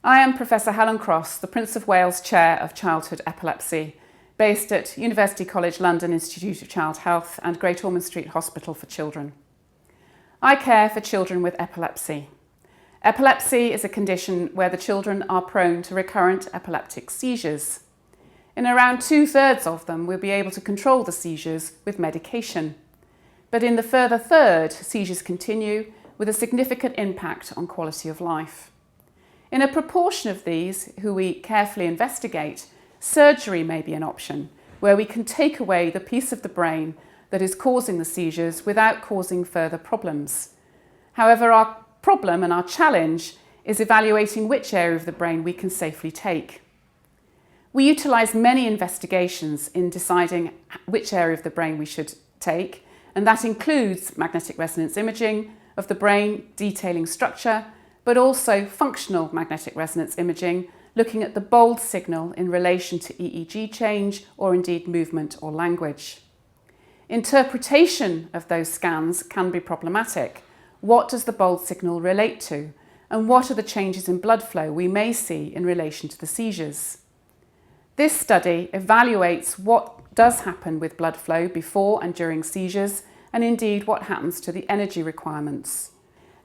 I am Professor Helen Cross, the Prince of Wales Chair of Childhood Epilepsy, based at University College London Institute of Child Health and Great Ormond Street Hospital for Children. I care for children with epilepsy. Epilepsy is a condition where the children are prone to recurrent epileptic seizures. In around 2/3 of them, we'll be able to control the seizures with medication. But in the further third, seizures continue with a significant impact on quality of life. In a proportion of these, who we carefully investigate, surgery may be an option, where we can take away the piece of the brain that is causing the seizures without causing further problems. However, our problem and our challenge is evaluating which area of the brain we can safely take. We utilise many investigations in deciding which area of the brain we should take, and that includes magnetic resonance imaging of the brain detailing structure, but also functional magnetic resonance imaging, looking at the bold signal in relation to EEG change or indeed movement or language. Interpretation of those scans can be problematic. What does the bold signal relate to? And what are the changes in blood flow we may see in relation to the seizures? This study evaluates what does happen with blood flow before and during seizures, and indeed what happens to the energy requirements.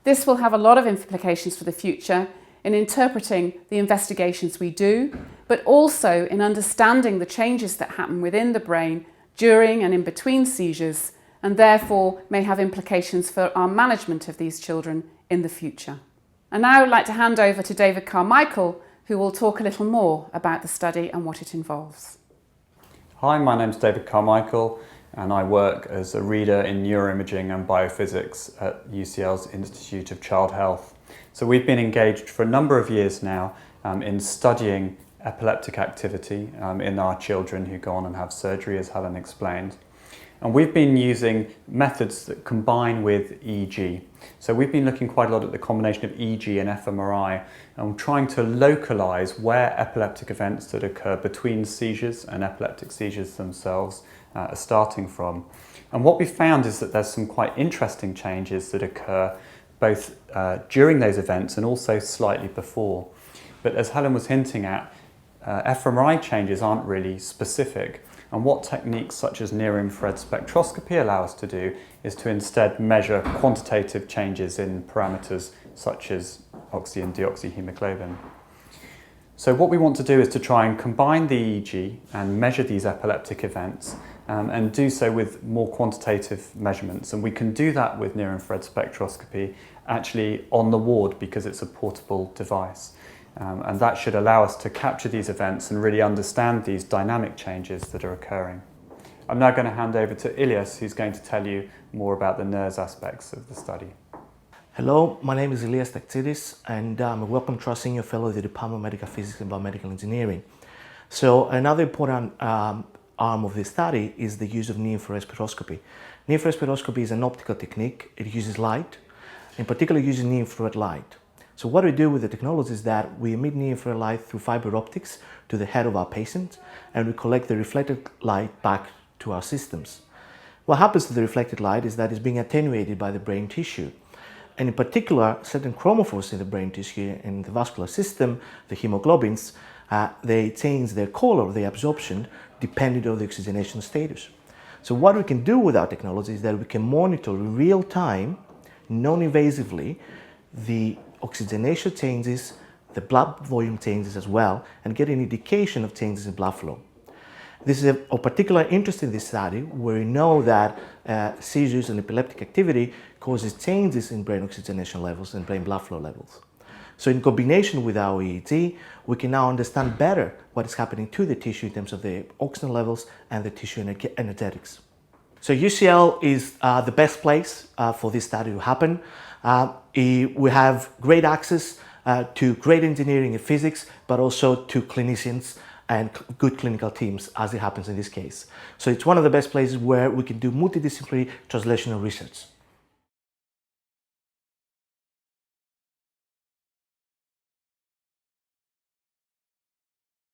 This will have a lot of implications for the future in interpreting the investigations we do, but also in understanding the changes that happen within the brain during and in between seizures, and therefore may have implications for our management of these children in the future. And now I'd like to hand over to David Carmichael, who will talk a little more about the study and what it involves. Hi, my name's David Carmichael, and I work as a reader in neuroimaging and biophysics at UCL's Institute of Child Health. So we've been engaged for a number of years now in studying epileptic activity in our children who go on and have surgery, as Helen explained. And we've been using methods that combine with EEG. So we've been looking quite a lot at the combination of EEG and fMRI and trying to localise where epileptic events that occur between seizures and epileptic seizures themselves are starting from. And what we found is that there's some quite interesting changes that occur both during those events and also slightly before. But as Helen was hinting at, fMRI changes aren't really specific. And what techniques such as near-infrared spectroscopy allow us to do is to instead measure quantitative changes in parameters such as oxy and deoxyhemoglobin. So what we want to do is to try and combine the EEG and measure these epileptic events and do so with more quantitative measurements. And we can do that with near-infrared spectroscopy actually on the ward because it's a portable device. And that should allow us to capture these events and really understand these dynamic changes that are occurring. I'm now going to hand over to Ilyas, who's going to tell you more about the NIRS aspects of the study. Hello, my name is Ilyas Taktidis, and I'm a Wellcome Trust Senior Fellow at the Department of Medical Physics and Biomedical Engineering. So another important arm of this study is the use of near-infrared spectroscopy. Near-infrared spectroscopy is an optical technique. It uses light, in particular uses near-infrared light. So what we do with the technology is that we emit near-infrared light through fiber optics to the head of our patient, and we collect the reflected light back to our systems. What happens to the reflected light is that it's being attenuated by the brain tissue. And in particular, certain chromophores in the brain tissue and the vascular system, the hemoglobins, they change their color, their absorption, depending on the oxygenation status. So what we can do with our technology is that we can monitor in real time, non-invasively, the oxygenation changes, the blood volume changes as well, and get an indication of changes in blood flow. This is of particular interest in this study, where we know that seizures and epileptic activity causes changes in brain oxygenation levels and brain blood flow levels. So in combination with our EEG, we can now understand better what is happening to the tissue in terms of the oxygen levels and the tissue energetics. So UCL is the best place for this study to happen. We have great access to great engineering and physics, but also to clinicians and good clinical teams, as it happens in this case. So it's one of the best places where we can do multidisciplinary translational research.